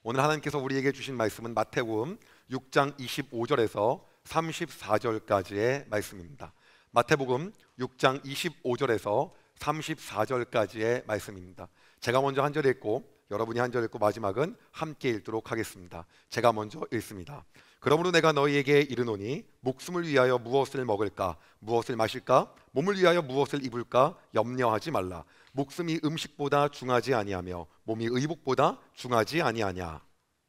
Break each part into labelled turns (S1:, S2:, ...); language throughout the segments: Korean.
S1: 오늘 하나님께서 우리에게 주신 말씀은 마태복음 6장 25절에서 34절까지의 말씀입니다. 마태복음 6장 25절에서 34절까지의 말씀입니다. 제가 먼저 한 절 읽고 여러분이 한 절 읽고 마지막은 함께 읽도록 하겠습니다. 제가 먼저 읽습니다. 그러므로 내가 너희에게 이르노니 목숨을 위하여 무엇을 먹을까 무엇을 마실까 몸을 위하여 무엇을 입을까 염려하지 말라. 목숨이 음식보다 중하지 아니하며 몸이 의복보다 중하지 아니하냐.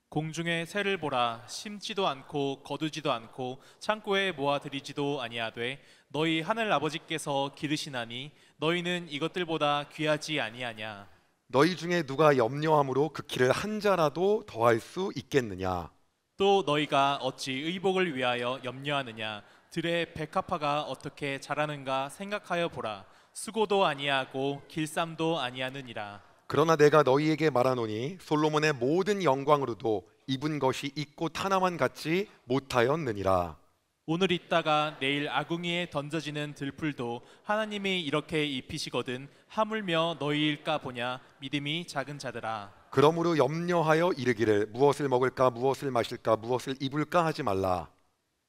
S2: 공중의 새를 보라. 심지도 않고 거두지도 않고 창고에 모아들이지도 아니하되 너희 하늘 아버지께서 기르시나니 너희는 이것들보다 귀하지 아니하냐.
S1: 너희 중에 누가 염려함으로 그 키를 한 자라도 더할 수 있겠느냐.
S2: 또 너희가 어찌 의복을 위하여 염려하느냐. 들의 백합화가 어떻게 자라는가 생각하여 보라. 수고도 아니하고 길쌈도 아니하느니라.
S1: 그러나 내가 너희에게 말하노니 솔로몬의 모든 영광으로도 입은 것이 있고 하나만 같지 못하였느니라.
S2: 오늘 있다가 내일 아궁이에 던져지는 들풀도 하나님이 이렇게 입히시거든 하물며 너희일까 보냐. 믿음이 작은 자들아.
S1: 그러므로 염려하여 이르기를 무엇을 먹을까 무엇을 마실까 무엇을 입을까 하지 말라.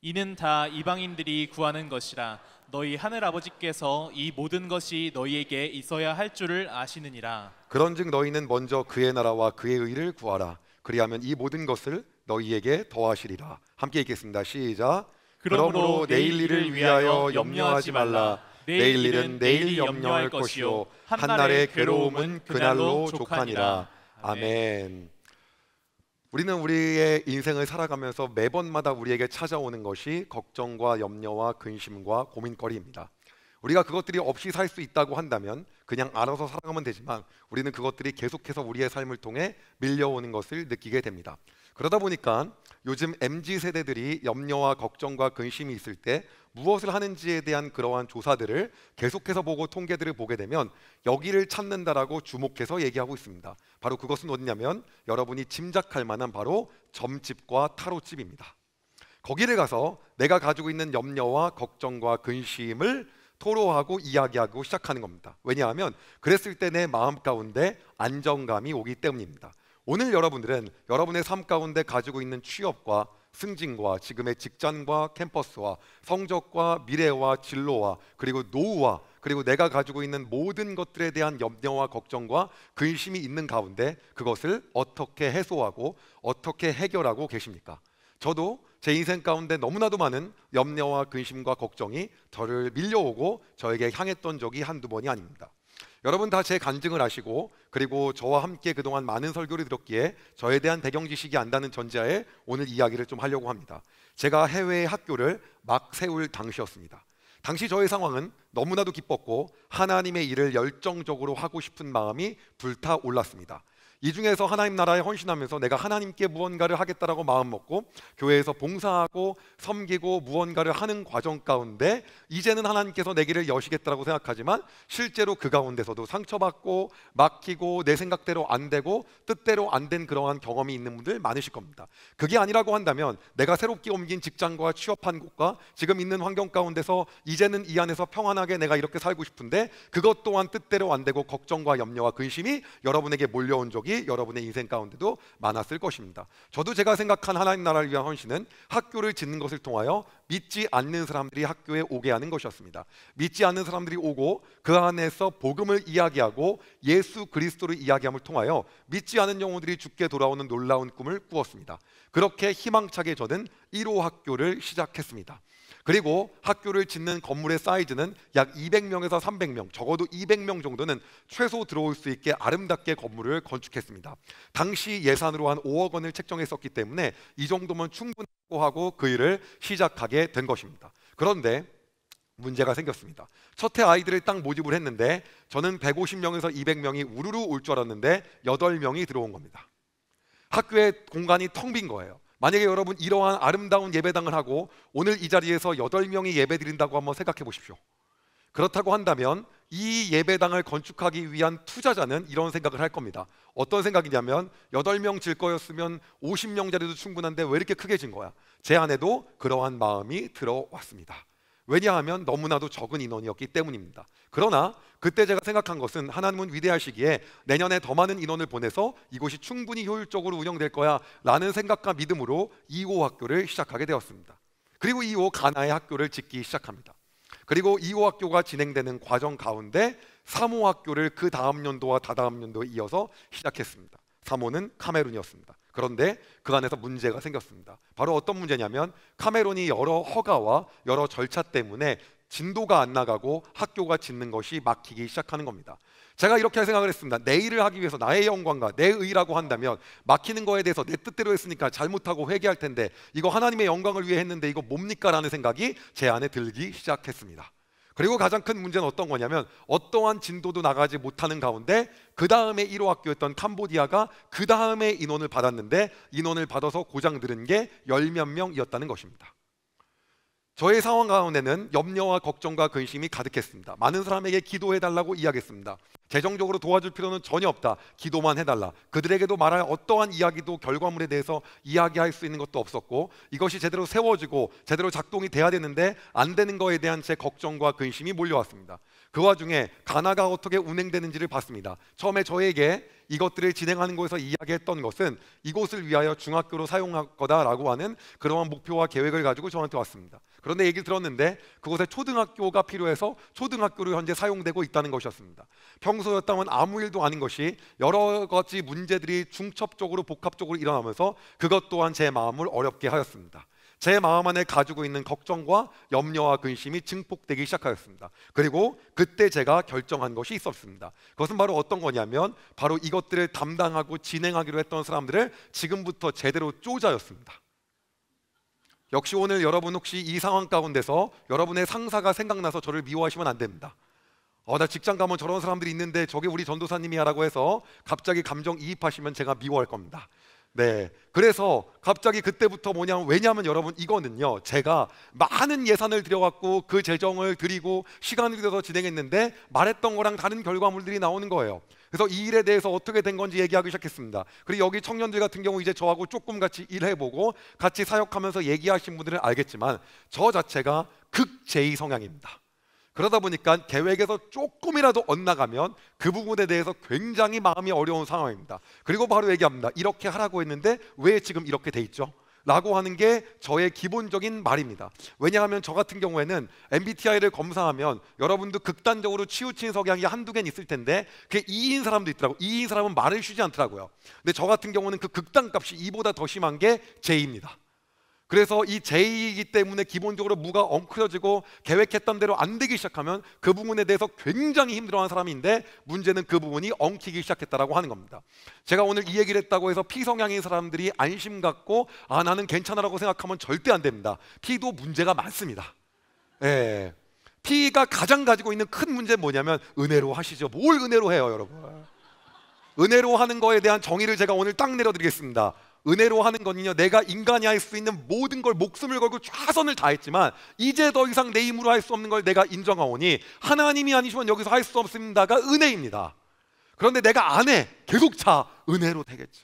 S2: 이는 다 이방인들이 구하는 것이라. 너희 하늘 아버지께서 이 모든 것이 너희에게 있어야 할 줄을 아시느니라.
S1: 그런즉 너희는 먼저 그의 나라와 그의 의를 구하라. 그리하면 이 모든 것을 너희에게 더하시리라. 함께 읽겠습니다. 시작. 그러므로 내일 일을 위하여 염려하지 말라. 내일 일은 내일 염려할 것이요 한 날의 괴로움은 그날로 족하니라. 아멘. 우리는 우리의 인생을 살아가면서 매번마다 우리에게 찾아오는 것이 걱정과 염려와 근심과 고민거리입니다. 우리가 그것들이 없이 살 수 있다고 한다면 그냥 알아서 살아가면 되지만 우리는 그것들이 계속해서 우리의 삶을 통해 밀려오는 것을 느끼게 됩니다. 그러다 보니까 요즘 MZ세대들이 염려와 걱정과 근심이 있을 때 무엇을 하는지에 대한 그러한 조사들을 계속해서 보고 통계들을 보게 되면 여기를 찾는다라고 주목해서 얘기하고 있습니다. 바로 그것은 어디냐면 여러분이 짐작할 만한 바로 점집과 타로집입니다. 거기를 가서 내가 가지고 있는 염려와 걱정과 근심을 토로하고 이야기하고 시작하는 겁니다. 왜냐하면 그랬을 때 내 마음 가운데 안정감이 오기 때문입니다. 오늘 여러분들은 여러분의 삶 가운데 가지고 있는 취업과 승진과 지금의 직장과 캠퍼스와 성적과 미래와 진로와 그리고 노후와 그리고 내가 가지고 있는 모든 것들에 대한 염려와 걱정과 근심이 있는 가운데 그것을 어떻게 해소하고 어떻게 해결하고 계십니까? 저도 제 인생 가운데 너무나도 많은 염려와 근심과 걱정이 저를 밀려오고 저에게 향했던 적이 한두 번이 아닙니다. 여러분 다 제 간증을 아시고 그리고 저와 함께 그동안 많은 설교를 들었기에 저에 대한 배경 지식이 안다는 전제하에 오늘 이야기를 좀 하려고 합니다. 제가 해외 학교를 막 세울 당시였습니다. 당시 저의 상황은 너무나도 기뻤고 하나님의 일을 열정적으로 하고 싶은 마음이 불타올랐습니다. 이 중에서 하나님 나라에 헌신하면서 내가 하나님께 무언가를 하겠다라고 마음먹고 교회에서 봉사하고 섬기고 무언가를 하는 과정 가운데 이제는 하나님께서 내 길을 여시겠다라고 생각하지만 실제로 그 가운데서도 상처받고 막히고 내 생각대로 안 되고 뜻대로 안 된 그러한 경험이 있는 분들 많으실 겁니다. 그게 아니라고 한다면 내가 새롭게 옮긴 직장과 취업한 곳과 지금 있는 환경 가운데서 이제는 이 안에서 평안하게 내가 이렇게 살고 싶은데 그것 또한 뜻대로 안 되고 걱정과 염려와 근심이 여러분에게 몰려온 적이 여러분의 인생 가운데도 많았을 것입니다. 저도 제가 생각한 하나님 나라를 위한 헌신은 학교를 짓는 것을 통하여 믿지 않는 사람들이 학교에 오게 하는 것이었습니다. 믿지 않는 사람들이 오고 그 안에서 복음을 이야기하고 예수 그리스도를 이야기함을 통하여 믿지 않은 영혼들이 죽게 돌아오는 놀라운 꿈을 꾸었습니다. 그렇게 희망차게 저는 1호 학교를 시작했습니다. 그리고 학교를 짓는 건물의 사이즈는 약 200명에서 300명, 적어도 200명 정도는 최소 들어올 수 있게 아름답게 건물을 건축했습니다. 당시 예산으로 한 5억 원을 책정했었기 때문에 이 정도면 충분하고 하고 그 일을 시작하게 된 것입니다. 그런데 문제가 생겼습니다. 첫 해 아이들을 딱 모집을 했는데 저는 150명에서 200명이 우르르 올 줄 알았는데 8명이 들어온 겁니다. 학교의 공간이 텅 빈 거예요. 만약에 여러분 이러한 아름다운 예배당을 하고 오늘 이 자리에서 8명이 예배 드린다고 한번 생각해 보십시오. 그렇다고 한다면 이 예배당을 건축하기 위한 투자자는 이런 생각을 할 겁니다. 어떤 생각이냐면 8명 질 거였으면 50명짜리도 충분한데 왜 이렇게 크게 진 거야? 제 안에도 그러한 마음이 들어왔습니다. 왜냐하면 너무나도 적은 인원이었기 때문입니다. 그러나 그때 제가 생각한 것은 하나님은 위대하시기에 내년에 더 많은 인원을 보내서 이곳이 충분히 효율적으로 운영될 거야 라는 생각과 믿음으로 2호 학교를 시작하게 되었습니다. 그리고 2호 가나의 학교를 짓기 시작합니다. 그리고 2호 학교가 진행되는 과정 가운데 3호 학교를 그 다음 연도와 다다음 연도에 이어서 시작했습니다. 3호는 카메룬이었습니다. 그런데 그 안에서 문제가 생겼습니다. 바로 어떤 문제냐면 카메룬이 여러 허가와 여러 절차 때문에 진도가 안 나가고 학교가 짓는 것이 막히기 시작하는 겁니다. 제가 이렇게 생각을 했습니다. 내 일을 하기 위해서 나의 영광과 내 의라고 한다면 막히는 거에 대해서 내 뜻대로 했으니까 잘못하고 회개할 텐데 이거 하나님의 영광을 위해 했는데 이거 뭡니까? 라는 생각이 제 안에 들기 시작했습니다. 그리고 가장 큰 문제는 어떤 거냐면 어떠한 진도도 나가지 못하는 가운데 그 다음에 1호 학교였던 캄보디아가 그 다음에 인원을 받았는데 인원을 받아서 고장 들은 게 10몇 명이었다는 것입니다. 저의 상황 가운데는 염려와 걱정과 근심이 가득했습니다. 많은 사람에게 기도해달라고 이야기했습니다. 재정적으로 도와줄 필요는 전혀 없다. 기도만 해달라. 그들에게도 말할 어떠한 이야기도 결과물에 대해서 이야기할 수 있는 것도 없었고 이것이 제대로 세워지고 제대로 작동이 돼야 되는데 안 되는 거에 대한 제 걱정과 근심이 몰려왔습니다. 그 와중에 가나가 어떻게 운행되는지를 봤습니다. 처음에 저에게 이것들을 진행하는 곳에서 이야기했던 것은 이곳을 위하여 중학교로 사용할 거다라고 하는 그러한 목표와 계획을 가지고 저한테 왔습니다. 그런데 얘기를 들었는데 그곳에 초등학교가 필요해서 초등학교로 현재 사용되고 있다는 것이었습니다. 평소였다면 아무 일도 아닌 것이 여러 가지 문제들이 중첩적으로 복합적으로 일어나면서 그것 또한 제 마음을 어렵게 하였습니다. 제 마음 안에 가지고 있는 걱정과 염려와 근심이 증폭되기 시작하였습니다. 그리고 그때 제가 결정한 것이 있었습니다. 그것은 바로 어떤 거냐면 바로 이것들을 담당하고 진행하기로 했던 사람들을 지금부터 제대로 쪼자였습니다. 역시 오늘 여러분 혹시 이 상황 가운데서 여러분의 상사가 생각나서 저를 미워하시면 안 됩니다. 나 직장 가면 저런 사람들이 있는데 저게 우리 전도사님이야 라고 해서 갑자기 감정이입하시면 제가 미워할 겁니다. 네, 그래서 갑자기 그때부터 뭐냐면 왜냐하면 여러분 이거는요 제가 많은 예산을 들여갖고 그 재정을 들이고 시간을 들여서 진행했는데 말했던 거랑 다른 결과물들이 나오는 거예요. 그래서 이 일에 대해서 어떻게 된 건지 얘기하기 시작했습니다. 그리고 여기 청년들 같은 경우 이제 저하고 조금 같이 일해보고 같이 사역하면서 얘기하신 분들은 알겠지만 저 자체가 극-제2 성향입니다. 그러다 보니까 계획에서 조금이라도 엇나가면 그 부분에 대해서 굉장히 마음이 어려운 상황입니다. 그리고 바로 얘기합니다. 이렇게 하라고 했는데 왜 지금 이렇게 돼 있죠? 라고 하는 게 저의 기본적인 말입니다. 왜냐하면 저 같은 경우에는 MBTI를 검사하면 여러분도 극단적으로 치우친 성향이 한두 개는 있을 텐데 그게 E인 사람도 있더라고요. E인 사람은 말을 쉬지 않더라고요. 근데 저 같은 경우는 그 극단값이 E보다 더 심한 게 J입니다. 그래서 이 J이기 때문에 기본적으로 무가 엉클어지고 계획했던 대로 안 되기 시작하면 그 부분에 대해서 굉장히 힘들어하는 사람인데 문제는 그 부분이 엉키기 시작했다라고 하는 겁니다. 제가 오늘 이 얘기를 했다고 해서 P성향인 사람들이 안심 갖고 나는 괜찮아라고 생각하면 절대 안 됩니다. P도 문제가 많습니다. 예. P가 가장 가지고 있는 큰 문제는 뭐냐면 은혜로 하시죠. 뭘 은혜로 해요 여러분. 은혜로 하는 거에 대한 정의를 제가 오늘 딱 내려드리겠습니다. 은혜로 하는 거는요 내가 인간이 할 수 있는 모든 걸 목숨을 걸고 최선을 다했지만 이제 더 이상 내 힘으로 할 수 없는 걸 내가 인정하오니 하나님이 아니시면 여기서 할 수 없습니다가 은혜입니다. 그런데 내가 안 해 계속 은혜로 되겠지.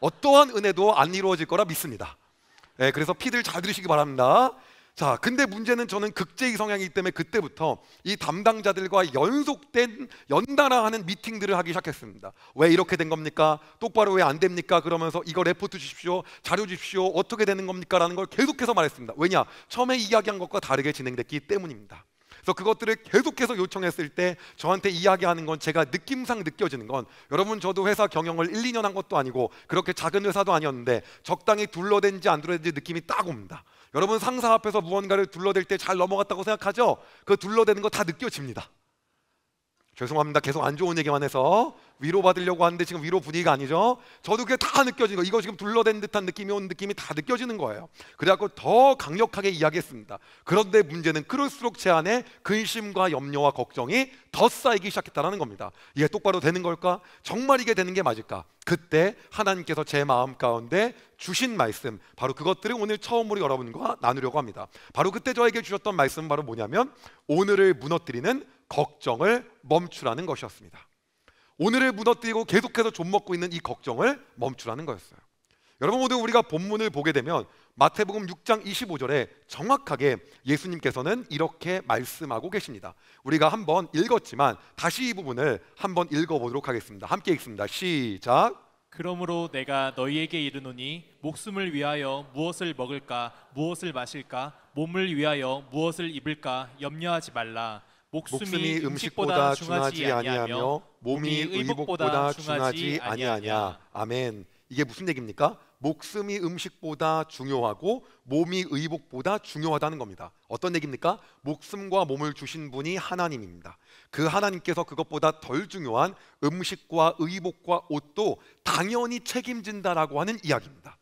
S1: 어떠한 은혜도 안 이루어질 거라 믿습니다. 네, 그래서 P들 잘 들으시기 바랍니다. 자, 근데 문제는 저는 극-제2 성향이기 때문에 그때부터 이 담당자들과 연속된 연달아 하는 미팅들을 하기 시작했습니다. 왜 이렇게 된 겁니까? 똑바로 왜 안 됩니까? 그러면서 이거 레포트 주십시오, 자료 주십시오, 어떻게 되는 겁니까? 라는 걸 계속해서 말했습니다. 왜냐? 처음에 이야기한 것과 다르게 진행됐기 때문입니다. 그래서 그것들을 계속해서 요청했을 때 저한테 이야기하는 건 제가 느낌상 느껴지는 건 여러분 저도 회사 경영을 1, 2년 한 것도 아니고 그렇게 작은 회사도 아니었는데 적당히 둘러댄지 안 둘러댄지 느낌이 딱 옵니다. 여러분 상사 앞에서 무언가를 둘러댈 때 잘 넘어갔다고 생각하죠? 그 둘러대는 거 다 느껴집니다. 죄송합니다. 계속 안 좋은 얘기만 해서 위로받으려고 하는데 지금 위로 분위기가 아니죠. 저도 그게 다 느껴지고 이거 지금 둘러댄 듯한 느낌이 온 느낌이 다 느껴지는 거예요. 그래갖고 더 강력하게 이야기했습니다. 그런데 문제는 그럴수록 제 안에 근심과 염려와 걱정이 더 쌓이기 시작했다는 겁니다. 이게 똑바로 되는 걸까? 정말 이게 되는 게 맞을까? 그때 하나님께서 제 마음 가운데 주신 말씀, 바로 그것들을 오늘 처음으로 여러분과 나누려고 합니다. 바로 그때 저에게 주셨던 말씀은 바로 뭐냐면 오늘을 무너뜨리는 걱정을 멈추라는 것이었습니다. 오늘을 무너뜨리고 계속해서 좀먹고 있는 이 걱정을 멈추라는 거였어요. 여러분 모두 우리가 본문을 보게 되면 마태복음 6장 25절에 정확하게 예수님께서는 이렇게 말씀하고 계십니다. 우리가 한번 읽었지만 다시 이 부분을 한번 읽어보도록 하겠습니다. 함께 읽습니다. 시작.
S2: 그러므로 내가 너희에게 이르노니 목숨을 위하여 무엇을 먹을까 무엇을 마실까 몸을 위하여 무엇을 입을까 염려하지 말라. 목숨이 음식보다 중하지 아니하며 몸이 의복보다 중하지 아니하냐.
S1: 아멘. 이게 무슨 얘기입니까? 목숨이 음식보다 중요하고 몸이 의복보다 중요하다는 겁니다. 어떤 얘기입니까? 목숨과 몸을 주신 분이 하나님입니다. 그 하나님께서 그것보다 덜 중요한 음식과 의복과 옷도 당연히 책임진다라고 하는 이야기입니다.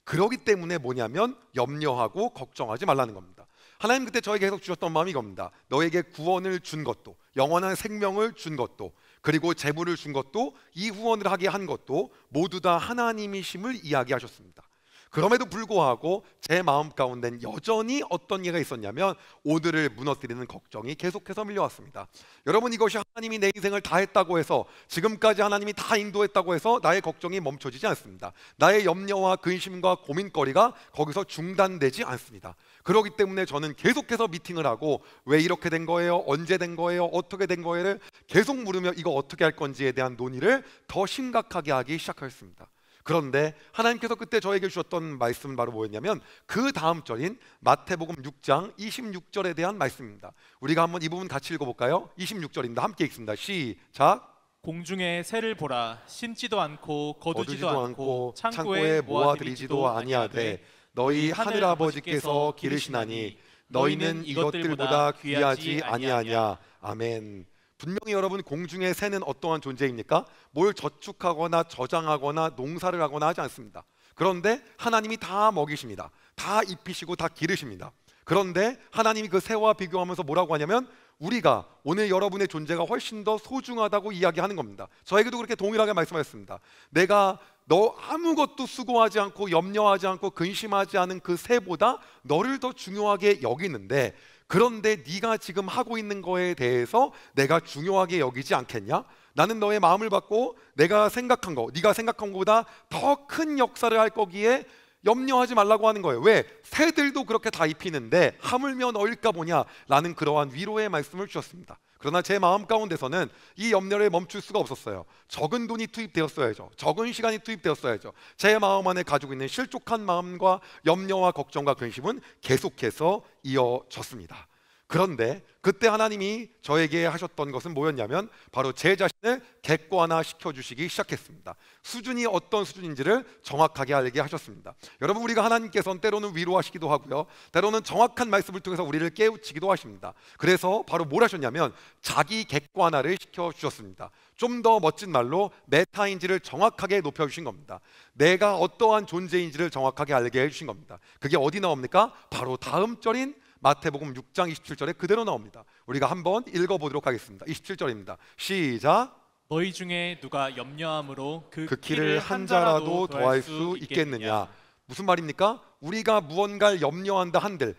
S1: 그렇기 때문에 뭐냐면 염려하고 걱정하지 말라는 겁니다. 하나님 그때 저에게 계속 주셨던 마음이 이겁니다. 너에게 구원을 준 것도, 영원한 생명을 준 것도, 그리고 재물을 준 것도, 이 후원을 하게 한 것도 모두 다 하나님이심을 이야기하셨습니다. 그럼에도 불구하고 제 마음 가운데는 여전히 어떤 예가 있었냐면 오늘을 무너뜨리는 걱정이 계속해서 밀려왔습니다. 여러분, 이것이 하나님이 내 인생을 다 했다고 해서, 지금까지 하나님이 다 인도했다고 해서 나의 걱정이 멈춰지지 않습니다. 나의 염려와 근심과 고민거리가 거기서 중단되지 않습니다. 그렇기 때문에 저는 계속해서 미팅을 하고 왜 이렇게 된 거예요? 언제 된 거예요? 어떻게 된 거예요?를 계속 물으며 이거 어떻게 할 건지에 대한 논의를 더 심각하게 하기 시작했습니다. 그런데 하나님께서 그때 저에게 주셨던 말씀은 바로 뭐였냐면 그 다음 절인 마태복음 6장 26절에 대한 말씀입니다. 우리가 한번 이 부분 같이 읽어볼까요? 26절입니다. 함께 읽습니다. 시작.
S2: 공중에 새를 보라. 심지도 않고 거두지도 않고
S1: 창고에 모아들이지도 아니하되 너희 하늘 아버지께서 기르시나니 너희는 이것들보다 귀하지 아니하냐. 아멘. 분명히 여러분, 공중의 새는 어떠한 존재입니까? 뭘 저축하거나 저장하거나 농사를 하거나 하지 않습니다. 그런데 하나님이 다 먹이십니다. 다 입히시고 다 기르십니다. 그런데 하나님이 그 새와 비교하면서 뭐라고 하냐면 우리가, 오늘 여러분의 존재가 훨씬 더 소중하다고 이야기하는 겁니다. 저에게도 그렇게 동일하게 말씀하셨습니다. 내가 너 아무것도 수고하지 않고 염려하지 않고 근심하지 않은 그 새보다 너를 더 중요하게 여기는데, 그런데 네가 지금 하고 있는 거에 대해서 내가 중요하게 여기지 않겠냐? 나는 너의 마음을 받고 내가 생각한 거, 네가 생각한 것보다 더 큰 역사를 할 거기에 염려하지 말라고 하는 거예요. 왜? 새들도 그렇게 다 입히는데 하물며 너일까 보냐? 라는 그러한 위로의 말씀을 주셨습니다. 그러나 제 마음 가운데서는 이 염려를 멈출 수가 없었어요. 적은 돈이 투입되었어야죠. 적은 시간이 투입되었어야죠. 제 마음 안에 가지고 있는 실족한 마음과 염려와 걱정과 근심은 계속해서 이어졌습니다. 그런데 그때 하나님이 저에게 하셨던 것은 뭐였냐면 바로 제 자신을 객관화 시켜주시기 시작했습니다. 수준이 어떤 수준인지를 정확하게 알게 하셨습니다. 여러분, 우리가 하나님께서는 때로는 위로하시기도 하고요, 때로는 정확한 말씀을 통해서 우리를 깨우치기도 하십니다. 그래서 바로 뭘 하셨냐면 자기 객관화를 시켜주셨습니다. 좀 더 멋진 말로 메타인지를 정확하게 높여주신 겁니다. 내가 어떠한 존재인지를 정확하게 알게 해주신 겁니다. 그게 어디 나옵니까? 바로 다음 절인 마태복음 6장 27절에 그대로 나옵니다. 우리가 한번 읽어보도록 하겠습니다. 27절입니다. 시작.
S2: 너희 중에 누가 염려함으로 그
S1: 키를 한 자라도 더할 수 있겠느냐. 무슨 말입니까? 우리가 무언가를 염려한다 한들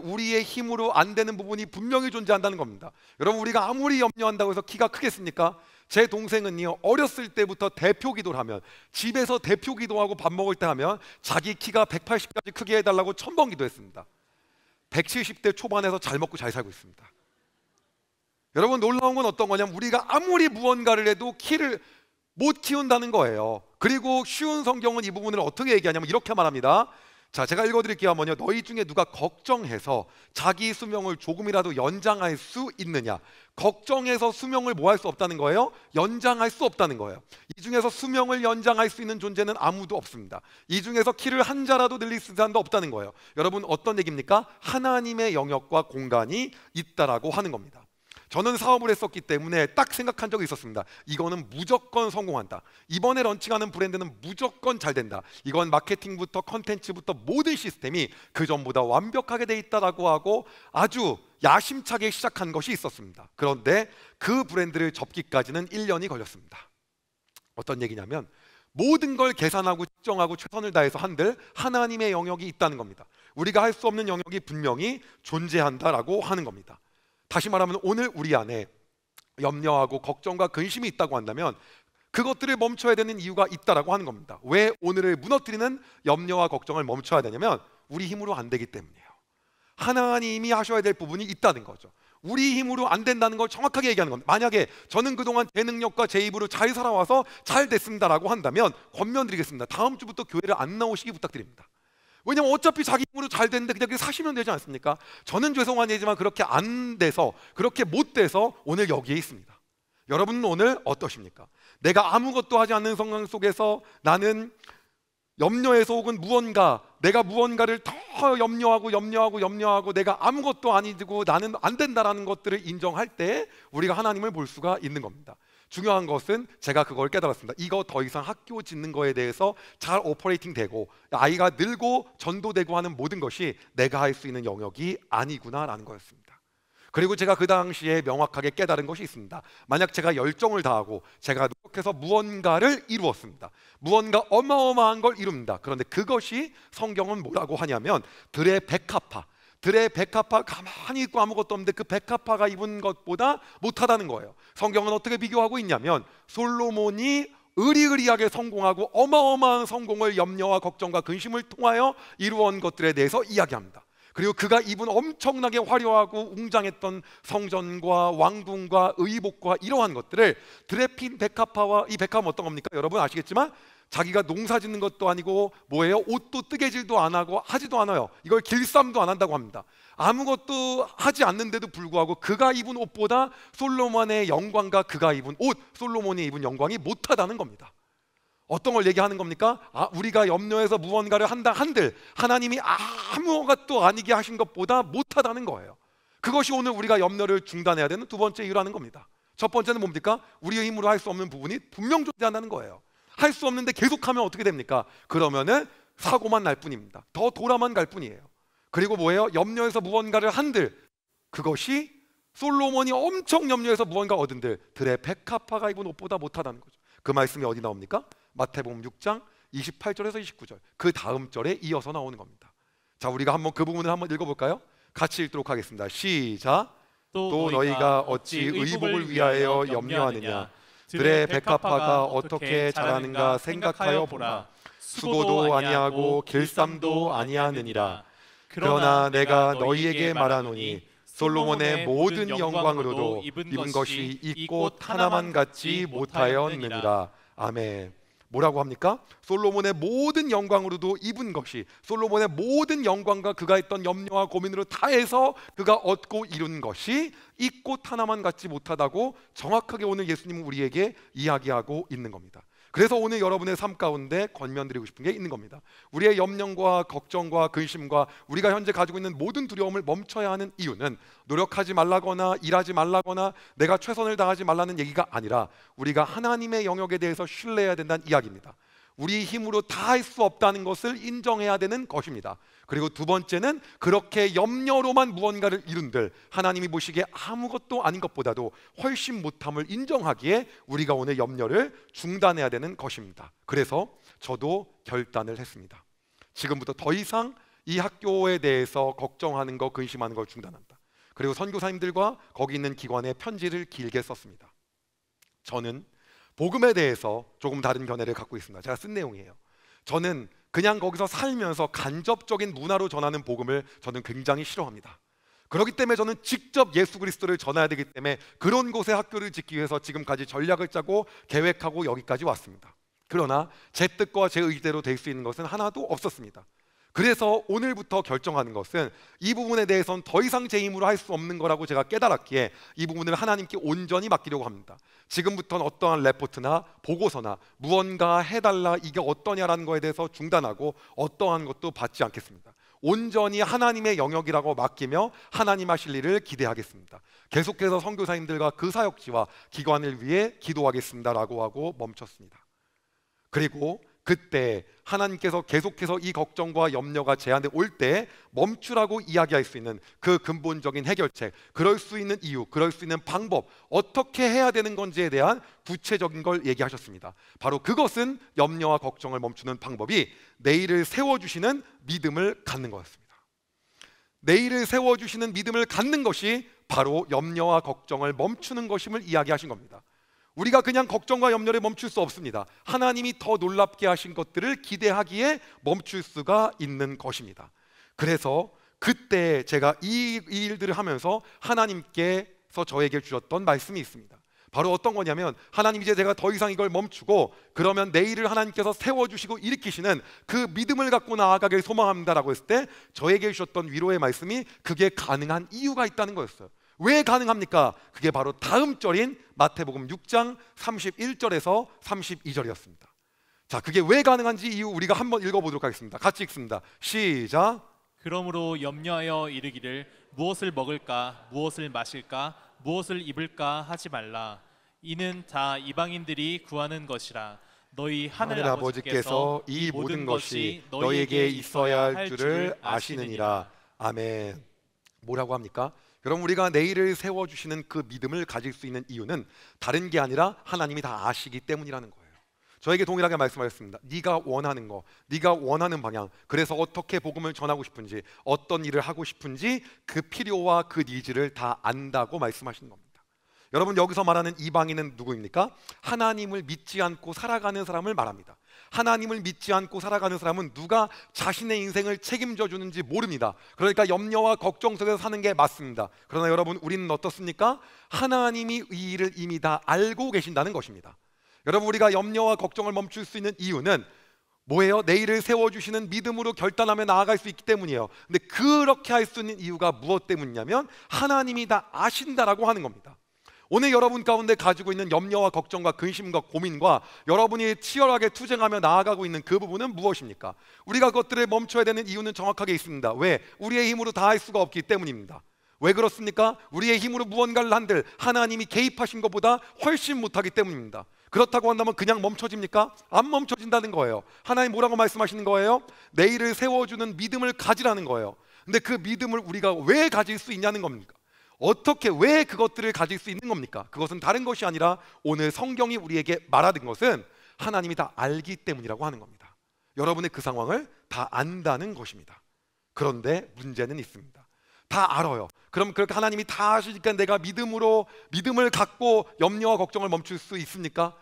S1: 우리의 힘으로 안 되는 부분이 분명히 존재한다는 겁니다. 여러분, 우리가 아무리 염려한다고 해서 키가 크겠습니까? 제 동생은요, 어렸을 때부터 대표 기도를 하면, 집에서 대표 기도하고 밥 먹을 때 하면 자기 키가 180까지 크게 해달라고 1000번 기도했습니다. 170대 초반에서 잘 먹고 잘 살고 있습니다. 여러분, 놀라운 건 어떤 거냐면 우리가 아무리 무언가를 해도 키를 못 키운다는 거예요. 그리고 쉬운 성경은 이 부분을 어떻게 얘기하냐면 이렇게 말합니다. 자, 제가 읽어드릴게요. 한번요. 너희 중에 누가 걱정해서 자기 수명을 조금이라도 연장할 수 있느냐. 걱정해서 수명을 뭐 할 수 없다는 거예요? 연장할 수 없다는 거예요. 이 중에서 수명을 연장할 수 있는 존재는 아무도 없습니다. 이 중에서 키를 한 자라도 늘릴 사람도 없다는 거예요. 여러분, 어떤 얘기입니까? 하나님의 영역과 공간이 있다라고 하는 겁니다. 저는 사업을 했었기 때문에 딱 생각한 적이 있었습니다. 이거는 무조건 성공한다. 이번에 런칭하는 브랜드는 무조건 잘 된다. 이건 마케팅부터 컨텐츠부터 모든 시스템이 그 전보다 완벽하게 돼 있다라고 하고 아주 야심차게 시작한 것이 있었습니다. 그런데 그 브랜드를 접기까지는 1년이 걸렸습니다. 어떤 얘기냐면 모든 걸 계산하고 측정하고 최선을 다해서 한들 하나님의 영역이 있다는 겁니다. 우리가 할 수 없는 영역이 분명히 존재한다라고 하는 겁니다. 다시 말하면 오늘 우리 안에 염려하고 걱정과 근심이 있다고 한다면 그것들을 멈춰야 되는 이유가 있다라고 하는 겁니다. 왜 오늘을 무너뜨리는 염려와 걱정을 멈춰야 되냐면 우리 힘으로 안 되기 때문이에요. 하나님이 하셔야 될 부분이 있다는 거죠. 우리 힘으로 안 된다는 걸 정확하게 얘기하는 겁니다. 만약에 저는 그동안 제 능력과 제 입으로 잘 살아와서 잘 됐습니다라고 한다면 권면드리겠습니다. 다음 주부터 교회를 안 나오시기 부탁드립니다. 왜냐면 어차피 자기 힘으로 잘 됐는데 그냥 사시면 되지 않습니까? 저는 죄송한 얘기지만 그렇게 안 돼서, 그렇게 못 돼서 오늘 여기에 있습니다. 여러분은 오늘 어떠십니까? 내가 아무것도 하지 않는 상황 속에서 나는 염려해서 혹은 내가 무언가를 더 염려하고 내가 아무것도 아니고 나는 안 된다라는 것들을 인정할 때 우리가 하나님을 볼 수가 있는 겁니다. 중요한 것은 제가 그걸 깨달았습니다. 이거 더 이상 학교 짓는 거에 대해서 잘 오퍼레이팅 되고 아이가 늘고 전도되고 하는 모든 것이 내가 할 수 있는 영역이 아니구나라는 거였습니다. 그리고 제가 그 당시에 명확하게 깨달은 것이 있습니다. 만약 제가 열정을 다하고 제가 노력해서 무언가를 이루었습니다. 무언가 어마어마한 걸 이룹니다. 그런데 그것이 성경은 뭐라고 하냐면 들의 백합화 가만히 있고 아무것도 없는데 그 백합화가 입은 것보다 못하다는 거예요. 성경은 어떻게 비교하고 있냐면 솔로몬이 의리의리하게 성공하고 어마어마한 성공을 염려와 걱정과 근심을 통하여 이루어온 것들에 대해서 이야기합니다. 그리고 그가 입은 엄청나게 화려하고 웅장했던 성전과 왕궁과 의복과 이러한 것들을 들에 핀 백합화와, 이 백합은 어떤 겁니까? 여러분 아시겠지만 자기가 농사 짓는 것도 아니고 뭐예요? 옷도 뜨개질도 안 하고 하지도 않아요. 이걸 길쌈도 안 한다고 합니다. 아무것도 하지 않는데도 불구하고 그가 입은 옷보다 솔로몬의 영광과 그가 입은 옷, 솔로몬이 입은 영광이 못하다는 겁니다. 어떤 걸 얘기하는 겁니까? 우리가 염려해서 무언가를 한다 한들 하나님이 아무것도 아니게 하신 것보다 못하다는 거예요. 그것이 오늘 우리가 염려를 중단해야 되는 두 번째 이유라는 겁니다. 첫 번째는 뭡니까? 우리의 힘으로 할 수 없는 부분이 분명 존재한다는 거예요. 할 수 없는데 계속하면 어떻게 됩니까? 그러면은 사고만 날 뿐입니다. 더 돌아만 갈 뿐이에요. 그리고 뭐예요? 염려해서 무언가를 한들 그것이 솔로몬이 엄청 염려해서 무언가 얻은들 들의 백합화가 입은 옷보다 못하다는 거죠. 그 말씀이 어디 나옵니까? 마태복음 6장 28절에서 29절 그 다음 절에 이어서 나오는 겁니다. 자, 우리가 한번 그 부분을 한번 읽어볼까요? 같이 읽도록 하겠습니다. 시작. 또 너희가 어찌 의복을 위하여 염려하느냐? 들의 백합화가 어떻게 자라는가 생각하여 보라. 수고도 아니하고 길쌈도 아니하느니라. 그러나 내가 너희에게 말하노니 솔로몬의 모든 영광으로도 입은 것이 이 꽃 하나만 같지 못하였느니라. 아멘. 뭐라고 합니까? 솔로몬의 모든 영광으로도 입은 것이, 솔로몬의 모든 영광과 그가 했던 염려와 고민으로 다해서 그가 얻고 이룬 것이 이 꽃 하나만 같지 못하다고 정확하게 오늘 예수님은 우리에게 이야기하고 있는 겁니다. 그래서 오늘 여러분의 삶 가운데 권면드리고 싶은 게 있는 겁니다. 우리의 염려과 걱정과 근심과 우리가 현재 가지고 있는 모든 두려움을 멈춰야 하는 이유는 노력하지 말라거나 일하지 말라거나 내가 최선을 다하지 말라는 얘기가 아니라 우리가 하나님의 영역에 대해서 신뢰해야 된다는 이야기입니다. 우리 힘으로 다 할 수 없다는 것을 인정해야 되는 것입니다. 그리고 두 번째는 그렇게 염려로만 무언가를 이룬들 하나님이 보시기에 아무것도 아닌 것보다도 훨씬 못함을 인정하기에 우리가 오늘 염려를 중단해야 되는 것입니다. 그래서 저도 결단을 했습니다. 지금부터 더 이상 이 학교에 대해서 걱정하는 거, 근심하는 걸 중단한다. 그리고 선교사님들과 거기 있는 기관에 편지를 길게 썼습니다. 저는 복음에 대해서 조금 다른 견해를 갖고 있습니다. 제가 쓴 내용이에요. 저는 그냥 거기서 살면서 간접적인 문화로 전하는 복음을 저는 굉장히 싫어합니다. 그렇기 때문에 저는 직접 예수 그리스도를 전해야 되기 때문에 그런 곳에 학교를 짓기 위해서 지금까지 전략을 짜고 계획하고 여기까지 왔습니다. 그러나 제 뜻과 제 의대로 될 수 있는 것은 하나도 없었습니다. 그래서 오늘부터 결정하는 것은 이 부분에 대해서는 더 이상 제 힘으로 할 수 없는 거라고 제가 깨달았기에 이 부분을 하나님께 온전히 맡기려고 합니다. 지금부터는 어떠한 레포트나 보고서나 무언가 해달라 이게 어떠냐라는 거에 대해서 중단하고 어떠한 것도 받지 않겠습니다. 온전히 하나님의 영역이라고 맡기며 하나님 하실 일을 기대하겠습니다. 계속해서 선교사님들과 그 사역지와 기관을 위해 기도하겠습니다라고 하고 멈췄습니다. 그리고 그때 하나님께서 계속해서 이 걱정과 염려가 제 안에 올 때 멈추라고 이야기할 수 있는 그 근본적인 해결책, 그럴 수 있는 이유, 그럴 수 있는 방법, 어떻게 해야 되는 건지에 대한 구체적인 걸 얘기하셨습니다. 바로 그것은 염려와 걱정을 멈추는 방법이 내일을 세워주시는 믿음을 갖는 거였습니다. 내일을 세워주시는 믿음을 갖는 것이 바로 염려와 걱정을 멈추는 것임을 이야기하신 겁니다. 우리가 그냥 걱정과 염려를 멈출 수 없습니다. 하나님이 더 놀랍게 하신 것들을 기대하기에 멈출 수가 있는 것입니다. 그래서 그때 제가 이 일들을 하면서 하나님께서 저에게 주셨던 말씀이 있습니다. 바로 어떤 거냐면, 하나님 이제 제가 더 이상 이걸 멈추고 그러면 내일을 하나님께서 세워주시고 일으키시는 그 믿음을 갖고 나아가길 소망합니다라고 했을 때 저에게 주셨던 위로의 말씀이 그게 가능한 이유가 있다는 거였어요. 왜 가능합니까? 그게 바로 다음 절인 마태복음 6장 31절에서 32절이었습니다. 자, 그게 왜 가능한지 이유 우리가 한번 읽어보도록 하겠습니다. 같이 읽습니다. 시작.
S2: 그러므로 염려하여 이르기를 무엇을 먹을까 무엇을 마실까 무엇을 입을까 하지 말라. 이는 다 이방인들이 구하는 것이라. 너희 하늘 아버지께서
S1: 이 모든 것이 너희에게 있어야 할 줄을 아시느니라. 아멘. 뭐라고 합니까? 여러분, 우리가 내일을 세워주시는 그 믿음을 가질 수 있는 이유는 다른 게 아니라 하나님이 다 아시기 때문이라는 거예요. 저에게 동일하게 말씀하셨습니다. 네가 원하는 거, 네가 원하는 방향, 그래서 어떻게 복음을 전하고 싶은지, 어떤 일을 하고 싶은지 그 필요와 그 니즈를 다 안다고 말씀하시는 겁니다. 여러분, 여기서 말하는 이방인은 누구입니까? 하나님을 믿지 않고 살아가는 사람을 말합니다. 하나님을 믿지 않고 살아가는 사람은 누가 자신의 인생을 책임져 주는지 모릅니다. 그러니까 염려와 걱정 속에서 사는 게 맞습니다. 그러나 여러분, 우리는 어떻습니까? 하나님이 이 일을 이미 다 알고 계신다는 것입니다. 여러분, 우리가 염려와 걱정을 멈출 수 있는 이유는 뭐예요? 내일을 세워주시는 믿음으로 결단하며 나아갈 수 있기 때문이에요. 근데 그렇게 할 수 있는 이유가 무엇 때문이냐면 하나님이 다 아신다라고 하는 겁니다. 오늘 여러분 가운데 가지고 있는 염려와 걱정과 근심과 고민과 여러분이 치열하게 투쟁하며 나아가고 있는 그 부분은 무엇입니까? 우리가 그것들을 멈춰야 되는 이유는 정확하게 있습니다. 왜? 우리의 힘으로 다 할 수가 없기 때문입니다. 왜 그렇습니까? 우리의 힘으로 무언가를 한들 하나님이 개입하신 것보다 훨씬 못하기 때문입니다. 그렇다고 한다면 그냥 멈춰집니까? 안 멈춰진다는 거예요. 하나님 뭐라고 말씀하시는 거예요? 내일을 세워주는 믿음을 가지라는 거예요. 근데 그 믿음을 우리가 왜 가질 수 있냐는 겁니까? 어떻게, 왜 그것들을 가질 수 있는 겁니까? 그것은 다른 것이 아니라 오늘 성경이 우리에게 말하는 것은 하나님이 다 알기 때문이라고 하는 겁니다. 여러분의 그 상황을 다 안다는 것입니다. 그런데 문제는 있습니다. 다 알아요. 그럼 그렇게 하나님이 다 아시니까 내가 믿음을 갖고 염려와 걱정을 멈출 수 있습니까?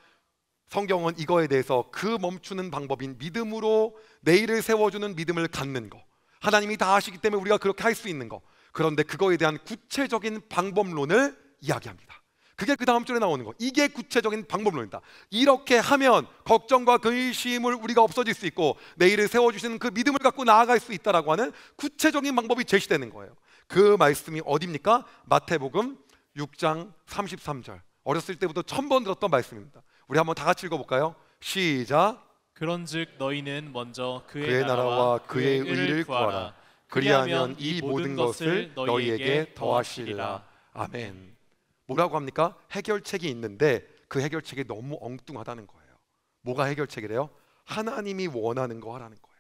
S1: 성경은 이거에 대해서 그 멈추는 방법인 믿음으로 내일을 세워주는 믿음을 갖는 거, 하나님이 다 아시기 때문에 우리가 그렇게 할 수 있는 거, 그런데 그거에 대한 구체적인 방법론을 이야기합니다. 그게 그 다음 절에 나오는 거. 이게 구체적인 방법론이다. 이렇게 하면 걱정과 근심을 우리가 없어질 수 있고 내일을 세워주시는 그 믿음을 갖고 나아갈 수 있다라고 하는 구체적인 방법이 제시되는 거예요. 그 말씀이 어디입니까? 마태복음 6장 33절. 어렸을 때부터 1000번 들었던 말씀입니다. 우리 한번 다 같이 읽어볼까요? 시작.
S2: 그런즉 너희는 먼저
S1: 그의 나라와 그의 의를 구하라. 그리하면 이 모든 것을 너희에게 더하시리라. 아멘. 뭐라고 합니까? 해결책이 있는데 그 해결책이 너무 엉뚱하다는 거예요. 뭐가 해결책이래요? 하나님이 원하는 거 하라는 거예요.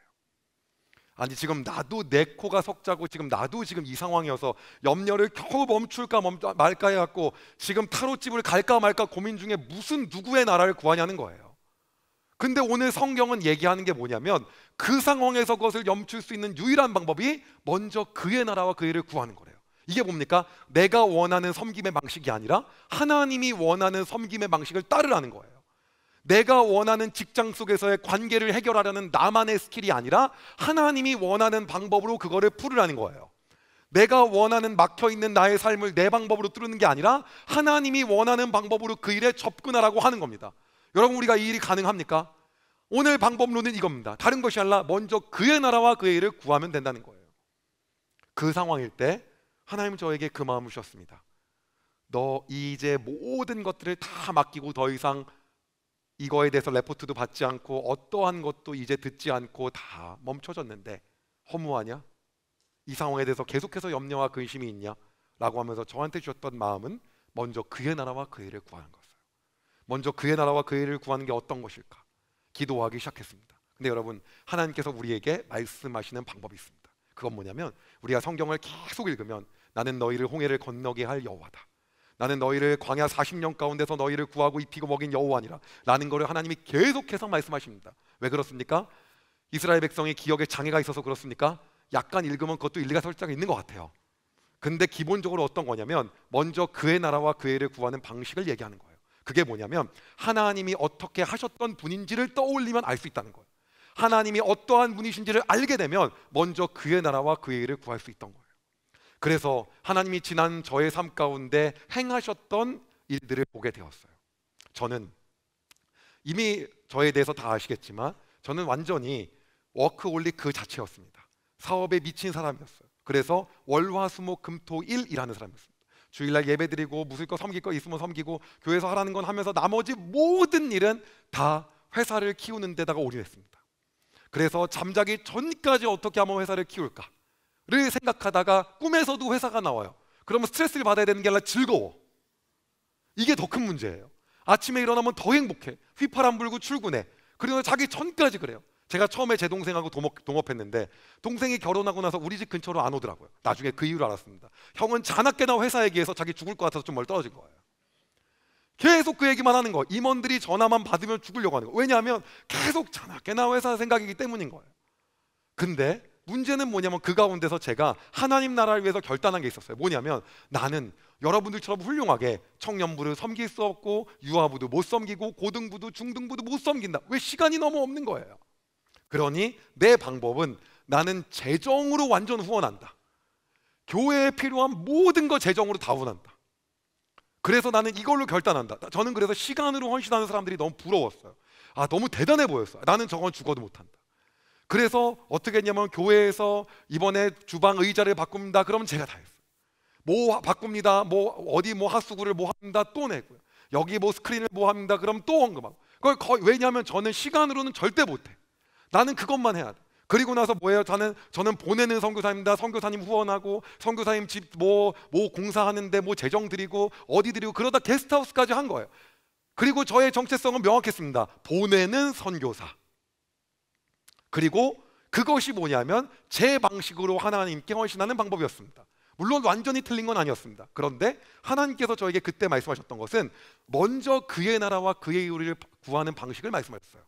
S1: 아니, 지금 나도 내 코가 석자고 지금 나도 지금 이 상황이어서 염려를 겨우 멈출까 말까 해갖고 지금 타로집을 갈까 말까 고민 중에 무슨 누구의 나라를 구하냐는 거예요. 근데 오늘 성경은 얘기하는 게 뭐냐면 그 상황에서 그것을 멈출 수 있는 유일한 방법이 먼저 그의 나라와 그 일을 구하는 거래요. 이게 뭡니까? 내가 원하는 섬김의 방식이 아니라 하나님이 원하는 섬김의 방식을 따르라는 거예요. 내가 원하는 직장 속에서의 관계를 해결하려는 나만의 스킬이 아니라 하나님이 원하는 방법으로 그거를 풀으라는 거예요. 내가 원하는 막혀있는 나의 삶을 내 방법으로 뚫는 게 아니라 하나님이 원하는 방법으로 그 일에 접근하라고 하는 겁니다. 여러분, 우리가 이 일이 가능합니까? 오늘 방법론은 이겁니다. 다른 것이 아니라 먼저 그의 나라와 그의 일을 구하면 된다는 거예요. 그 상황일 때 하나님은 저에게 그 마음을 주셨습니다. 너 이제 모든 것들을 다 맡기고 더 이상 이거에 대해서 레포트도 받지 않고 어떠한 것도 이제 듣지 않고 다 멈춰졌는데 허무하냐? 이 상황에 대해서 계속해서 염려와 근심이 있냐? 라고 하면서 저한테 주셨던 마음은 먼저 그의 나라와 그 일을 구하는 거였어요. 먼저 그의 나라와 그 일을 구하는 게 어떤 것일까? 기도하기 시작했습니다. 근데 여러분, 하나님께서 우리에게 말씀하시는 방법이 있습니다. 그건 뭐냐면 우리가 성경을 계속 읽으면 나는 너희를 홍해를 건너게 할 여호와다, 나는 너희를 광야 40년 가운데서 너희를 구하고 입히고 먹인 여호와니라 라는 거를 하나님이 계속해서 말씀하십니다. 왜 그렇습니까? 이스라엘 백성이 기억에 장애가 있어서 그렇습니까? 약간 읽으면 그것도 일리가 살짝 있는 것 같아요. 근데 기본적으로 어떤 거냐면 먼저 그의 나라와 그의 일을 구하는 방식을 얘기하는 거예요. 그게 뭐냐면 하나님이 어떻게 하셨던 분인지를 떠올리면 알 수 있다는 거예요. 하나님이 어떠한 분이신지를 알게 되면 먼저 그의 나라와 그의 일을 구할 수 있던 거예요. 그래서 하나님이 지난 저의 삶 가운데 행하셨던 일들을 보게 되었어요. 저는 이미 저에 대해서 다 아시겠지만 저는 완전히 워크홀릭 그 자체였습니다. 사업에 미친 사람이었어요. 그래서 월화수목금토일이라는 사람이었습니다. 주일날 예배드리고 무술 거 섬길 거 있으면 섬기고 교회에서 하라는 건 하면서 나머지 모든 일은 다 회사를 키우는 데다가 올인했습니다. 그래서 잠자기 전까지 어떻게 하면 회사를 키울까를 생각하다가 꿈에서도 회사가 나와요. 그러면 스트레스를 받아야 되는 게 아니라 즐거워. 이게 더 큰 문제예요. 아침에 일어나면 더 행복해. 휘파람 불고 출근해. 그리고 자기 전까지 그래요. 제가 처음에 제 동생하고 동업했는데 동생이 결혼하고 나서 우리 집 근처로 안 오더라고요. 나중에 그 이유를 알았습니다. 형은 자나깨나 회사 얘기해서 자기 죽을 것 같아서 좀 멀리 떨어진 거예요. 계속 그 얘기만 하는 거예요. 임원들이 전화만 받으면 죽으려고 하는 거예요. 왜냐하면 계속 자나깨나 회사 생각이기 때문인 거예요. 근데 문제는 뭐냐면 그 가운데서 제가 하나님 나라를 위해서 결단한 게 있었어요. 뭐냐면 나는 여러분들처럼 훌륭하게 청년부를 섬길 수 없고 유아부도 못 섬기고 고등부도 중등부도 못 섬긴다. 왜? 시간이 너무 없는 거예요. 그러니 내 방법은 나는 재정으로 완전 후원한다. 교회에 필요한 모든 거 재정으로 다 후원한다. 그래서 나는 이걸로 결단한다. 저는 그래서 시간으로 헌신하는 사람들이 너무 부러웠어요. 너무 대단해 보였어요. 나는 저건 죽어도 못한다. 그래서 어떻게 했냐면 교회에서 이번에 주방 의자를 바꿉니다. 그러면 제가 다 했어요. 뭐 바꿉니다. 뭐 어디 뭐 하수구를 뭐 합니다. 또 내고요. 여기 뭐 스크린을 뭐 합니다. 그럼 또 헌금하고. 그걸 왜냐하면 저는 시간으로는 절대 못해. 나는 그것만 해야 돼. 그리고 나서 뭐예요? 저는 보내는 선교사입니다. 선교사님 후원하고 선교사님 집 뭐 공사하는데 뭐 재정 드리고 어디 드리고 그러다 게스트하우스까지 한 거예요. 그리고 저의 정체성은 명확했습니다. 보내는 선교사. 그리고 그것이 뭐냐면 제 방식으로 하나님께 헌신하는 방법이었습니다. 물론 완전히 틀린 건 아니었습니다. 그런데 하나님께서 저에게 그때 말씀하셨던 것은 먼저 그의 나라와 그의 의를 구하는 방식을 말씀하셨어요.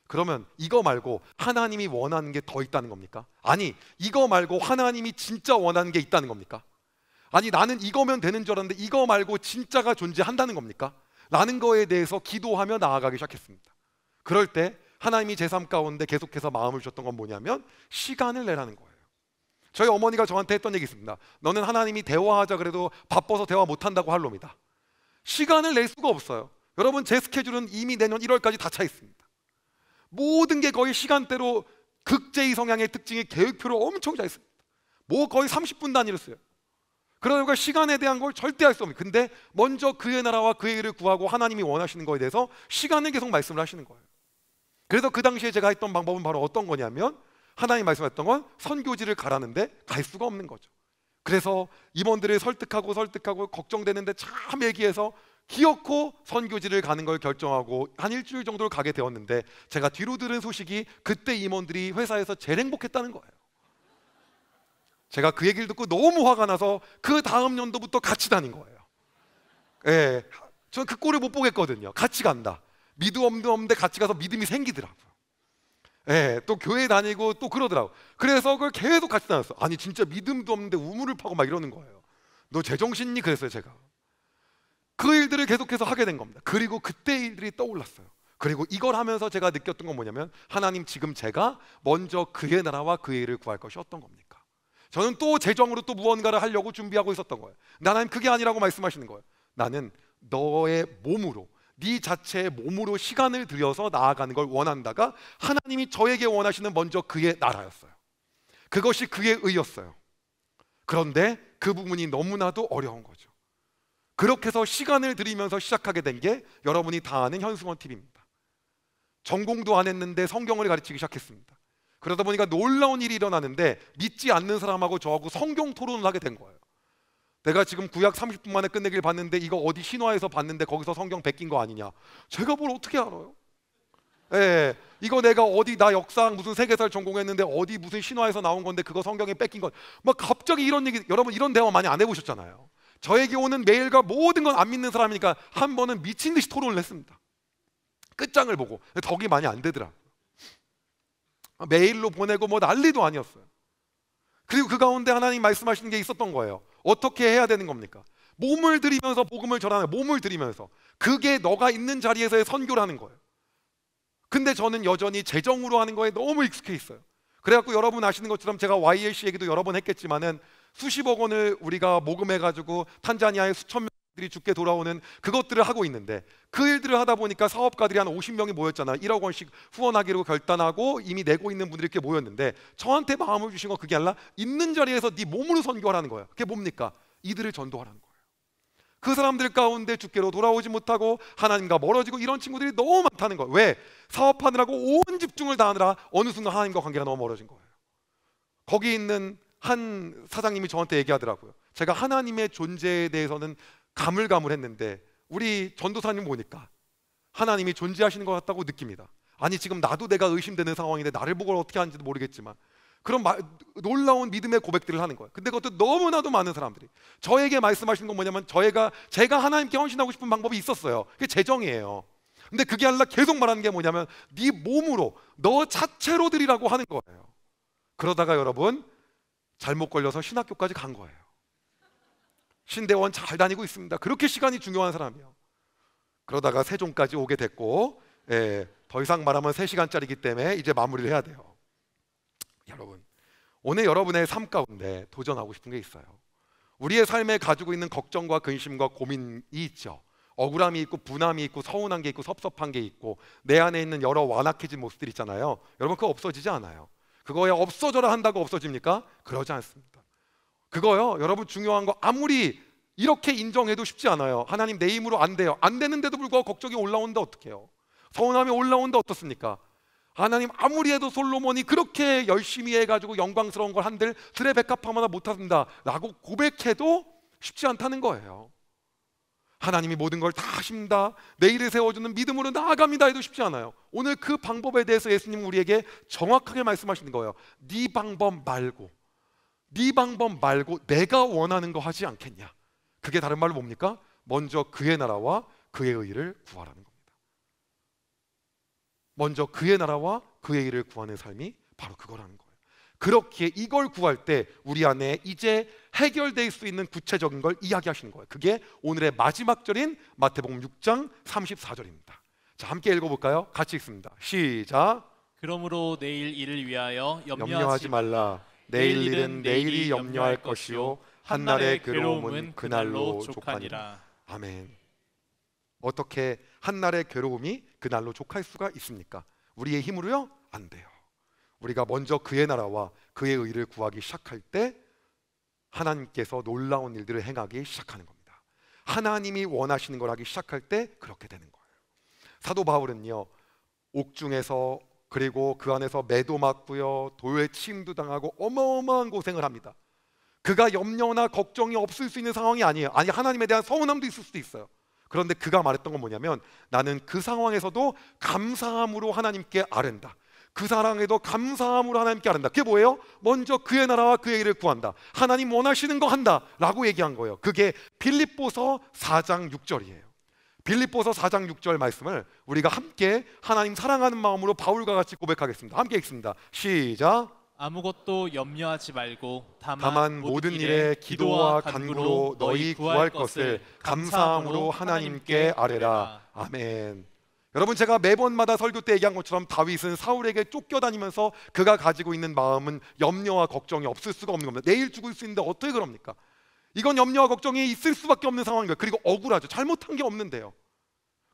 S1: 그러면 이거 말고 하나님이 원하는 게 더 있다는 겁니까? 아니, 이거 말고 하나님이 진짜 원하는 게 있다는 겁니까? 아니, 나는 이거면 되는 줄 알았는데 이거 말고 진짜가 존재한다는 겁니까? 라는 거에 대해서 기도하며 나아가기 시작했습니다. 그럴 때 하나님이 제 삶 가운데 계속해서 마음을 주셨던 건 뭐냐면 시간을 내라는 거예요. 저희 어머니가 저한테 했던 얘기 있습니다. 너는 하나님이 대화하자 그래도 바빠서 대화 못한다고 할 놈이다. 시간을 낼 수가 없어요. 여러분, 제 스케줄은 이미 내년 1월까지 다 차 있습니다. 모든 게 거의 시간대로 극제의 성향의 특징이 계획표를 엄청 잘 씁니다. 뭐 거의 30분 단위로 써요. 그러니까 시간에 대한 걸 절대 할 수 없어요. 근데 먼저 그의 나라와 그의 일을 구하고 하나님이 원하시는 거에 대해서 시간을 계속 말씀을 하시는 거예요. 그래서 그 당시에 제가 했던 방법은 바로 어떤 거냐면 하나님 말씀하셨던 건 선교지를 가라는데 갈 수가 없는 거죠. 그래서 임원들을 설득하고 걱정되는데 참 얘기해서 기어코 선교지를 가는 걸 결정하고 한 일주일 정도를 가게 되었는데 제가 뒤로 들은 소식이 그때 임원들이 회사에서 제일 행복했다는 거예요. 제가 그 얘기를 듣고 너무 화가 나서 그 다음 연도부터 같이 다닌 거예요. 예, 저는 그 꼴을 못 보겠거든요. 같이 간다. 믿음도 없는데 같이 가서 믿음이 생기더라고요. 예, 또 교회 다니고 또 그러더라고. 그래서 그걸 계속 같이 다녔어. 아니 진짜 믿음도 없는데 우물을 파고 막 이러는 거예요. 너 제정신이? 그랬어요 제가. 그 일들을 계속해서 하게 된 겁니다. 그리고 그때 일들이 떠올랐어요. 그리고 이걸 하면서 제가 느꼈던 건 뭐냐면 하나님, 지금 제가 먼저 그의 나라와 그의 일을 구할 것이 어떤 겁니까? 저는 또 재정으로 또 무언가를 하려고 준비하고 있었던 거예요. 하나님, 그게 아니라고 말씀하시는 거예요. 나는 너의 몸으로, 네 자체의 몸으로 시간을 들여서 나아가는 걸 원한다가 하나님이 저에게 원하시는 먼저 그의 나라였어요. 그것이 그의 의였어요. 그런데 그 부분이 너무나도 어려운 거죠. 그렇게 해서 시간을 들이면서 시작하게 된 게 여러분이 다 아는 현승원 TV입니다. 전공도 안 했는데 성경을 가르치기 시작했습니다. 그러다 보니까 놀라운 일이 일어나는데 믿지 않는 사람하고 저하고 성경 토론을 하게 된 거예요. 내가 지금 구약 30분 만에 끝내길 봤는데 이거 어디 신화에서 봤는데 거기서 성경 베낀 거 아니냐. 제가 뭘 어떻게 알아요? 예, 이거 내가 어디 나 역사학 무슨 세계사를 전공했는데 어디 무슨 신화에서 나온 건데 그거 성경에 뺏긴 건. 막 갑자기 이런 얘기, 여러분 이런 대화 많이 안 해보셨잖아요. 저에게 오는 메일과 모든 건 안 믿는 사람이니까 한 번은 미친 듯이 토론을 했습니다. 끝장을 보고. 덕이 많이 안 되더라고요. 메일로 보내고 뭐 난리도 아니었어요. 그리고 그 가운데 하나님 말씀하시는 게 있었던 거예요. 어떻게 해야 되는 겁니까? 몸을 들이면서 복음을 전하는, 몸을 들이면서. 그게 너가 있는 자리에서의 선교라는 거예요. 근데 저는 여전히 재정으로 하는 거에 너무 익숙해 있어요. 그래갖고 여러분 아시는 것처럼 제가 YLC 얘기도 여러 번 했겠지만은 수십억 원을 우리가 모금해가지고 탄자니아에 수천 명들이 죽게 돌아오는 그것들을 하고 있는데, 그 일들을 하다 보니까 사업가들이 한 50명이 모였잖아요. 1억 원씩 후원하기로 결단하고 이미 내고 있는 분들이 이렇게 모였는데, 저한테 마음을 주신 건 그게 아니라 있는 자리에서 네 몸으로 선교하라는 거예요. 그게 뭡니까? 이들을 전도하라는 거예요. 그 사람들 가운데 주께로 돌아오지 못하고 하나님과 멀어지고 이런 친구들이 너무 많다는 거예요. 왜? 사업하느라고 온 집중을 다하느라 어느 순간 하나님과 관계가 너무 멀어진 거예요. 거기 있는 한 사장님이 저한테 얘기하더라고요. 제가 하나님의 존재에 대해서는 가물가물했는데 우리 전도사님 보니까 하나님이 존재하시는 것 같다고 느낍니다. 아니 지금 나도 내가 의심되는 상황인데 나를 보고 어떻게 하는지도 모르겠지만 그런 놀라운 믿음의 고백들을 하는 거예요. 근데 그것도 너무나도 많은 사람들이 저에게 말씀하시는 건 뭐냐면, 제가 하나님께 헌신하고 싶은 방법이 있었어요. 그게 재정이에요. 근데 그게 아니라 계속 말하는 게 뭐냐면 네 몸으로 너 자체로 드리라고 하는 거예요. 그러다가 여러분 잘못 걸려서 신학교까지 간 거예요. 신대원 잘 다니고 있습니다. 그렇게 시간이 중요한 사람이요. 그러다가 세종까지 오게 됐고, 더 이상 말하면 3시간짜리이기 때문에 이제 마무리를 해야 돼요. 여러분, 오늘 여러분의 삶 가운데 도전하고 싶은 게 있어요. 우리의 삶에 가지고 있는 걱정과 근심과 고민이 있죠. 억울함이 있고 분함이 있고 서운한 게 있고 섭섭한 게 있고 내 안에 있는 여러 완악해진 모습들 있잖아요. 여러분 그거 없어지지 않아요. 그거에 없어져라 한다고 없어집니까? 그러지 않습니다. 그거요, 여러분 중요한 거 아무리 이렇게 인정해도 쉽지 않아요. 하나님 내 힘으로 안 돼요. 안 되는데도 불구하고 걱정이 올라온다 어떡해요? 서운함이 올라온다 어떻습니까? 하나님 아무리 해도 솔로몬이 그렇게 열심히 해가지고 영광스러운 걸 한들 들의 백합화마다 못한다 라고 고백해도 쉽지 않다는 거예요. 하나님이 모든 걸 다 하십니다, 내일을 세워주는 믿음으로 나아갑니다 해도 쉽지 않아요. 오늘 그 방법에 대해서 예수님은 우리에게 정확하게 말씀하시는 거예요. 네 방법 말고 내가 원하는 거 하지 않겠냐. 그게 다른 말로 뭡니까? 먼저 그의 나라와 그의 의를 구하라는 겁니다. 먼저 그의 나라와 그의 일을 구하는 삶이 바로 그거라는 거예요. 그렇게 이걸 구할 때 우리 안에 이제 해결될 수 있는 구체적인 걸 이야기하시는 거예요. 그게 오늘의 마지막 절인 마태복음 6장 34절입니다. 자, 함께 읽어볼까요? 같이 읽습니다. 시작.
S2: 그러므로 내일 일을 위하여
S1: 염려하지 말라. 내일 일은 내일이 염려할 것이요 한날의 괴로움은 그날로 족하니라. 아멘. 어떻게 한날의 괴로움이 그날로 족할 수가 있습니까? 우리의 힘으로요? 안 돼요. 우리가 먼저 그의 나라와 그의 의를 구하기 시작할 때 하나님께서 놀라운 일들을 행하기 시작하는 겁니다. 하나님이 원하시는 걸 하기 시작할 때 그렇게 되는 거예요. 사도 바울은요, 옥중에서 그리고 그 안에서 매도 맞고요, 돌에 침도 당하고 어마어마한 고생을 합니다. 그가 염려나 걱정이 없을 수 있는 상황이 아니에요. 아니 하나님에 대한 서운함도 있을 수도 있어요. 그런데 그가 말했던 건 뭐냐면 나는 그 상황에서도 감사함으로 하나님께 아른다. 그 사랑에도 감사함으로 하나님께 아른다. 그게 뭐예요? 먼저 그의 나라와 그의 일을 구한다. 하나님 원하시는 거 한다 라고 얘기한 거예요. 그게 빌립보서 4장 6절이에요. 빌립보서 4장 6절 말씀을 우리가 함께 하나님 사랑하는 마음으로 바울과 같이 고백하겠습니다. 함께 읽습니다. 시작.
S2: 아무것도 염려하지 말고
S1: 다만 모든 일에 기도와 간구로 너희 구할 것을 감사함으로 하나님께 아뢰라. 아멘. 여러분 제가 매번마다 설교 때 얘기한 것처럼 다윗은 사울에게 쫓겨다니면서 그가 가지고 있는 마음은 염려와 걱정이 없을 수가 없는 겁니다. 내일 죽을 수 있는데 어떻게 그럽니까? 이건 염려와 걱정이 있을 수밖에 없는 상황인 거예요. 그리고 억울하죠. 잘못한 게 없는데요.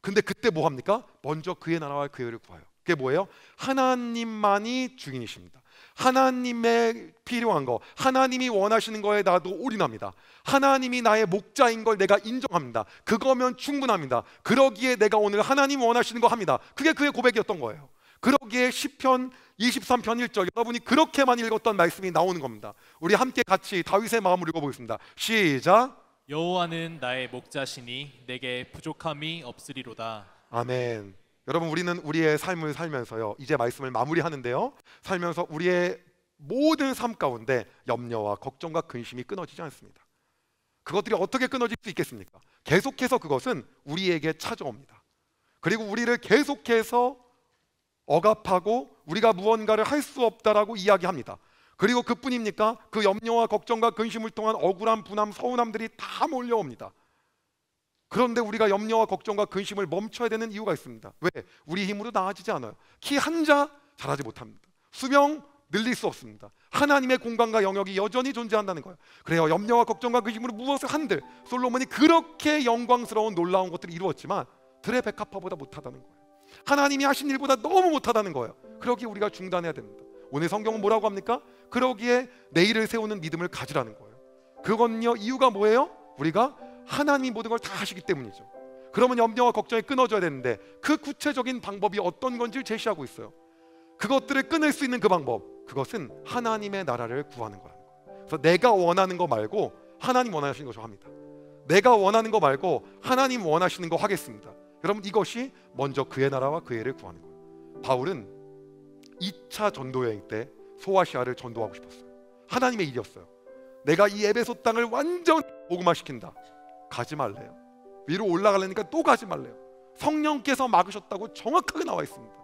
S1: 근데 그때 뭐 합니까? 먼저 그의 나라와 그의 의를 구해요. 그게 뭐예요? 하나님만이 주인이십니다. 하나님의 필요한 거, 하나님이 원하시는 거에 나도 올인합니다. 하나님이 나의 목자인 걸 내가 인정합니다. 그거면 충분합니다. 그러기에 내가 오늘 하나님 원하시는 거 합니다. 그게 그의 고백이었던 거예요. 그러기에 시편 23편 1절 여러분이 그렇게만 읽었던 말씀이 나오는 겁니다. 우리 함께 같이 다윗의 마음을 읽어보겠습니다. 시작.
S2: 여호와는 나의 목자시니 내게 부족함이 없으리로다.
S1: 아멘. 여러분 우리는 우리의 삶을 살면서요, 이제 말씀을 마무리하는데요, 살면서 우리의 모든 삶 가운데 염려와 걱정과 근심이 끊어지지 않습니다. 그것들이 어떻게 끊어질 수 있겠습니까? 계속해서 그것은 우리에게 찾아옵니다. 그리고 우리를 계속해서 억압하고 우리가 무언가를 할 수 없다라고 이야기합니다. 그리고 그뿐입니까? 그 염려와 걱정과 근심을 통한 억울함, 분함, 서운함들이 다 몰려옵니다. 그런데 우리가 염려와 걱정과 근심을 멈춰야 되는 이유가 있습니다. 왜? 우리 힘으로 나아지지 않아요. 키 한 자 자라지 못합니다. 수명 늘릴 수 없습니다. 하나님의 공간과 영역이 여전히 존재한다는 거예요. 그래요. 염려와 걱정과 근심으로 무엇을 한들 솔로몬이 그렇게 영광스러운 놀라운 것들을 이루었지만 들의 백합화보다 못하다는 거예요. 하나님이 하신 일보다 너무 못하다는 거예요. 그러기에 우리가 중단해야 됩니다. 오늘 성경은 뭐라고 합니까? 그러기에 내일을 세우는 믿음을 가지라는 거예요. 그건요, 이유가 뭐예요? 우리가 하나님이 모든 걸 다 하시기 때문이죠. 그러면 염려와 걱정이 끊어져야 되는데 그 구체적인 방법이 어떤 건지를 제시하고 있어요. 그것들을 끊을 수 있는 그 방법, 그것은 하나님의 나라를 구하는 거라는 거예요. 그래서 내가 원하는 거 말고 하나님 원하시는 거 좀 합니다. 내가 원하는 거 말고 하나님 원하시는 거 하겠습니다. 여러분, 이것이 먼저 그의 나라와 그의 일을 구하는 거예요. 바울은 2차 전도 여행 때 소아시아를 전도하고 싶었어요. 하나님의 일이었어요. 내가 이 에베소 땅을 완전 복음화시킨다. 가지 말래요. 위로 올라가려니까 또 가지 말래요. 성령께서 막으셨다고 정확하게 나와 있습니다.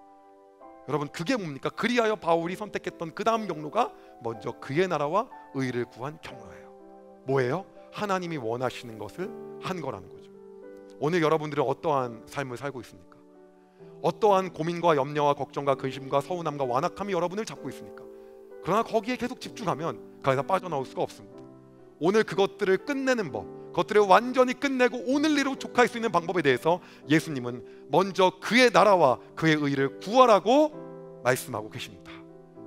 S1: 여러분, 그게 뭡니까? 그리하여 바울이 선택했던 그 다음 경로가 먼저 그의 나라와 의를 구한 경로예요. 뭐예요? 하나님이 원하시는 것을 한 거라는 거죠. 오늘 여러분들은 어떠한 삶을 살고 있습니까? 어떠한 고민과 염려와 걱정과 근심과 서운함과 완악함이 여러분을 잡고 있습니까? 그러나 거기에 계속 집중하면 거기서 빠져나올 수가 없습니다. 오늘 그것들을 끝내는 법, 그것들을 완전히 끝내고 오늘 일로 족할 수 있는 방법에 대해서 예수님은 먼저 그의 나라와 그의 의를 구하라고 말씀하고 계십니다.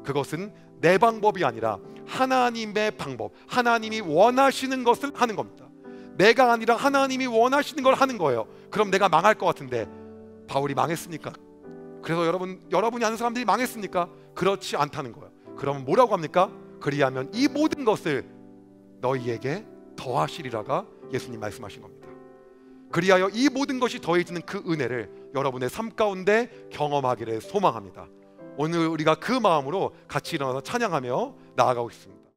S1: 그것은 내 방법이 아니라 하나님의 방법, 하나님이 원하시는 것을 하는 겁니다. 내가 아니라 하나님이 원하시는 걸 하는 거예요. 그럼 내가 망할 것 같은데 바울이 망했습니까? 그래서 여러분이 아는 사람들이 망했습니까? 그렇지 않다는 거예요. 그러면 뭐라고 합니까? 그리하면 이 모든 것을 너희에게 더하시리라가 예수님 말씀하신 겁니다. 그리하여 이 모든 것이 더해지는 그 은혜를 여러분의 삶 가운데 경험하기를 소망합니다. 오늘 우리가 그 마음으로 같이 일어나서 찬양하며 나아가고 싶습니다.